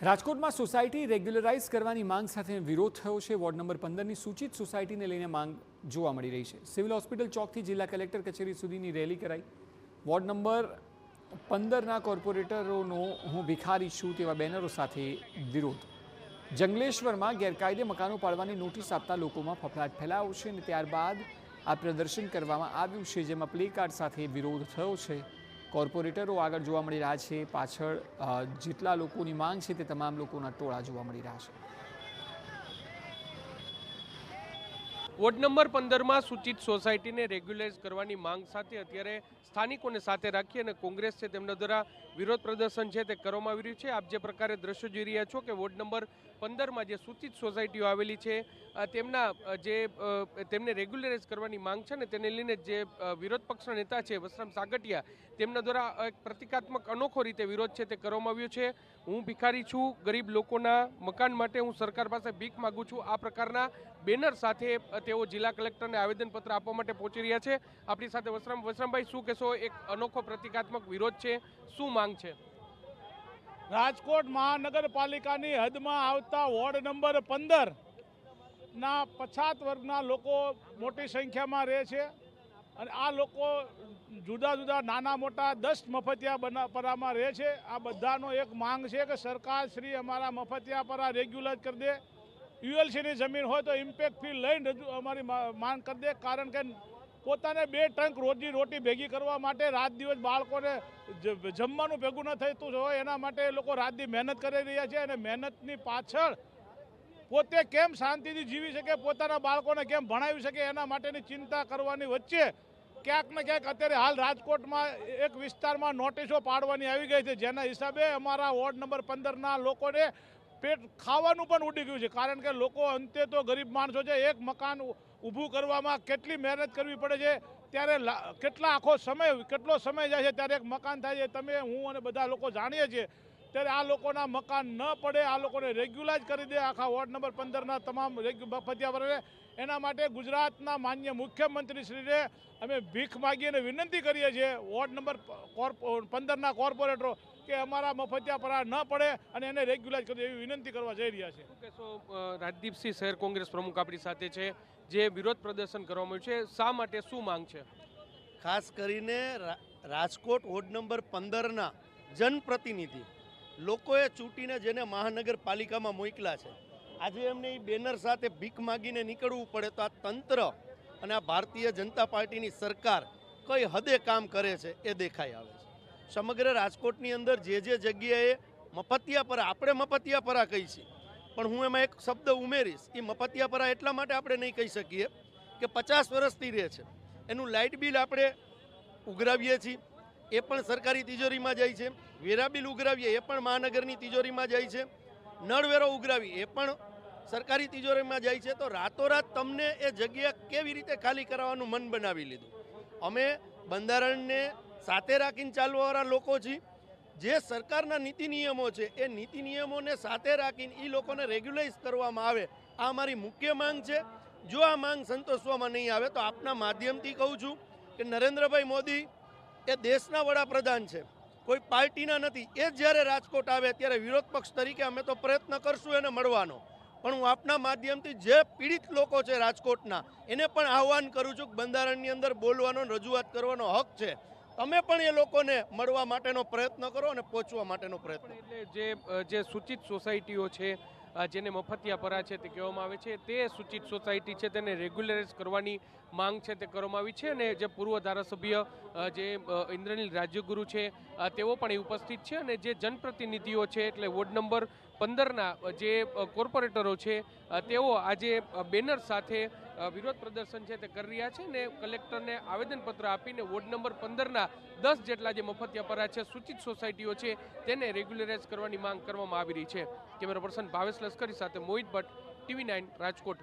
રાજકોટમાં society regularise કરવાની માંગ સાથે વિરોધ થયો છે। વોર્ડ નંબર 15ની સૂચિત સોસાયટીને લઈને માંગ જોવા મળી રહી છે। સિવિલ હોસ્પિટલ ચોકથી જિલ્લા કલેક્ટર કચેરી સુધીની રેલી કરાઈ। વોર્ડ નંબર 15ના કોર્પોરેટરોનો હું ભિખારી છું તેવા બેનરો સાથે વિરોધ। જંગલેશ્વરમાં ગેરકાયદે મકાનો પાડવાની નોટિસ આપતા લોકોમાં ફફડાટ ફેલાયો છે અને ત્યારબાદ આ પ્રદર્શન કરવામાં આવ્યું છે, જેમાં પ્લે કાર્ડ સાથે વિરોધ થયો છે। કોર્પોરેટરો આગળ જોવા મળી રહ્યા છે, પાછળ જેટલા લોકોની માંગ છે તે તમામ લોકોના ટોળા જોવા મળી રહ્યા છે। વોર્ડ નંબર 15માં સૂચિત સોસાયટીને રેગ્યુલાઇઝ કરવાની માંગ સાથે અત્યારે સ્થાનિકોને સાથે રાખી અને કોંગ્રેસ છે તેમના દ્વારા વિરોધ પ્રદર્શન છે તે કરવામાં આવી રહ્યું છે। આપ જે પ્રકારે દ્રશ્યો જોઈ રહ્યા છો કે વોર્ડ નંબર 15માં જે સૂચિત સોસાયટીઓ આવેલી છે તેમને રેગ્યુલરાઇઝ કરવાની માંગ છે ને તેને લઈને જે વિરોધ પક્ષના નેતા છે વસરામ સાગઠિયા તેમના દ્વારા એક પ્રતિકાત્મક અનોખો રીતે વિરોધ છે તે કરવામાં આવ્યો છે। હું ભિખારી છું, ગરીબ લોકોના મકાન માટે હું સરકાર પાસે ભીખ માગું છું, આ પ્રકારના બેનર સાથે તેઓ જિલ્લા કલેક્ટરને આવેદનપત્ર આપવા માટે પહોંચી રહ્યા છે। આપણી સાથે વસરામભાઈ શું કહેશો? એક અનોખો પ્રતિકાત્મક વિરોધ છે, શું માંગ છે? રાજકોટ મહાનગરપાલિકાની હદમાં આવતા વોર્ડ નંબર 15ના પછાત વર્ગના લોકો મોટી સંખ્યામાં રહે છે અને આ લોકો જુદા જુદા નાના મોટા 10 મફતિયાપરામાં રહે છે। આ બધાનો એક માંગ છે કે સરકાર શ્રી અમારા મફતિયાપરા રેગ્યુલર કરી દે। યુએલસીની જમીન હોય તો ઇમ્પેક્ટ ફી લઈને અમારી માંગ કરી દે, કારણ કે પોતાને 2 ટંક રોજી રોટી ભેગી કરવા માટે રાત દિવસ બાળકોને જમવાનું ભેગું ન થતું હોય એના માટે એ લોકો રાત દી મહેનત કરી રહ્યા છે અને મહેનતની પાછળ પોતે કેમ શાંતિથી જીવી શકે, પોતાના બાળકોને કેમ ભણાવી શકે એના માટેની ચિંતા કરવાની વચ્ચે ક્યાંક ને ક્યાંક અત્યારે હાલ રાજકોટમાં એક વિસ્તારમાં નોટિસો પાડવાની આવી ગઈ છે, જેના હિસાબે અમારા વોર્ડ નંબર 15ના લોકોને પેટ ખાવાનું પણ ઉડી ગયું છે। કારણ કે લોકો અંતે તો ગરીબ માણસો છે, એક મકાન ઊભું કરવામાં કેટલી મહેનત કરવી પડે છે, ત્યારે કેટલો સમય જાય છે ત્યારે એક મકાન થાય છે। તમે હું અને બધા લોકો જાણીએ છીએ, ત્યારે આ લોકોના મકાન ન પડે, આ લોકોને રેગ્યુલાઇઝ કરી દે આખા વોર્ડ નંબર 15ના તમામ મફતિયાપરાને। એના માટે ગુજરાતના માન્ય મુખ્યમંત્રીશ્રીને અમે ભીખ માગી અને વિનંતી કરીએ છીએ વોર્ડ નંબર 15ના કોર્પોરેટરો કે અમારા મફતિયાપરા ન પડે અને એને રેગ્યુલાઇઝ કરી એવી વિનંતી કરવા જઈ રહ્યા છે। શું કહેશો? રાજદીપસિંહ શહેર કોંગ્રેસ પ્રમુખ આપણી સાથે છે, જે વિરોધ પ્રદર્શન કરવામાં આવ્યું છે, શા માટે, શું માંગ છે? ખાસ કરીને રાજકોટ વોર્ડ નંબર 15ના જનપ્રતિનિધિ લોકોએ ચૂંટીને જેને મહાનગરપાલિકામાં મોકલા છે, આજે એમને એ બેનર સાથે ભીખ માગીને નીકળવું પડે તો આ તંત્ર અને આ ભારતીય જનતા પાર્ટીની સરકાર કઈ હદે કામ કરે છે એ દેખાઈ આવે છે। સમગ્ર રાજકોટની અંદર જે જગ્યાએ મફતિયાપરા, આપણે મફતિયાપરા કહી છીએ, પણ હું એમાં એક શબ્દ ઉમેરીશ, એ મફતિયાપરા એટલા માટે આપણે નહીં કહી શકીએ કે 50 વર્ષથી રહે છે, એનું લાઇટ બિલ આપણે ઉઘરાવીએ છીએ એ પણ સરકારી તિજોરીમાં જાય છે, વેરા બિલ ઉઘરાવીએ એ પણ મહાનગરની તિજોરીમાં જાય છે, નળવેરો ઉઘરાવી એ પણ સરકારી તિજોરીમાં જાય છે। તો રાતોરાત તમને એ જગ્યા કેવી રીતે ખાલી કરાવવાનું મન બનાવી લીધું? અમે બંધારણને સાથે રાખીને ચાલવાવાળા લોકો છીએ, જે સરકારના નીતિ નિયમો છે એ નીતિ નિયમોને સાથે રાખીને એ લોકોને રેગ્યુલાઇઝ કરવામાં આવે, આ અમારી મુખ્ય માંગ છે। જો આ માંગ સંતોષવામાં નહીં આવે તો આપના માધ્યમથી કહું છું કે નરેન્દ્રભાઈ મોદી એ દેશના વડાપ્રધાન છે, કોઈ પાર્ટીના નથી। એ જ્યારે રાજકોટ આવે ત્યારે વિરોધ પક્ષ તરીકે અમે તો પ્રયત્ન કરશું એને મળવાનો, પણ હું આપના માધ્યમથી જે પીડિત લોકો છે રાજકોટના એને પણ આહ્વાન કરું છું કે બંધારણની અંદર બોલવાનો, રજૂઆત કરવાનો હક છે, તમે પણ એ લોકોને મળવા માટેનો પ્રયત્ન કરો અને પહોંચવા માટેનો પ્રયત્ન। એટલે જે સૂચિત સોસાયટીઓ છે, જેને મફતિયાપરા છે તે કહેવામાં આવે છે, તે સૂચિત સોસાયટી છે તેને રેગ્યુલરાઇઝ કરવાની માંગ છે તે કરવામાં આવી છે અને જે પૂર્વ ધારાસભ્ય જે ઇન્દ્રનીલ રાજ્યગુરુ છે તેઓ પણ એ ઉપસ્થિત છે અને જે જનપ્રતિનિધિઓ છે એટલે વોર્ડ નંબર 15ના જે કોર્પોરેટરો છે તેઓ આજે બેનર સાથે વિરોધ પ્રદર્શન છે તે કરી રહ્યા છે અને કલેક્ટરને આવેદનપત્ર આપીને વોર્ડ નંબર 15ના 10 જેટલા જે મફતિયાપરા છે, સૂચિત સોસાયટીઓ છે તેને રેગ્યુલરાઇઝ કરવાની માંગ કરવામાં આવી રહી છે। કેમેરા પર્સન ભાવેશ લશ્કરી સાથે મોહિત ભટ્ટ, TV9 રાજકોટ।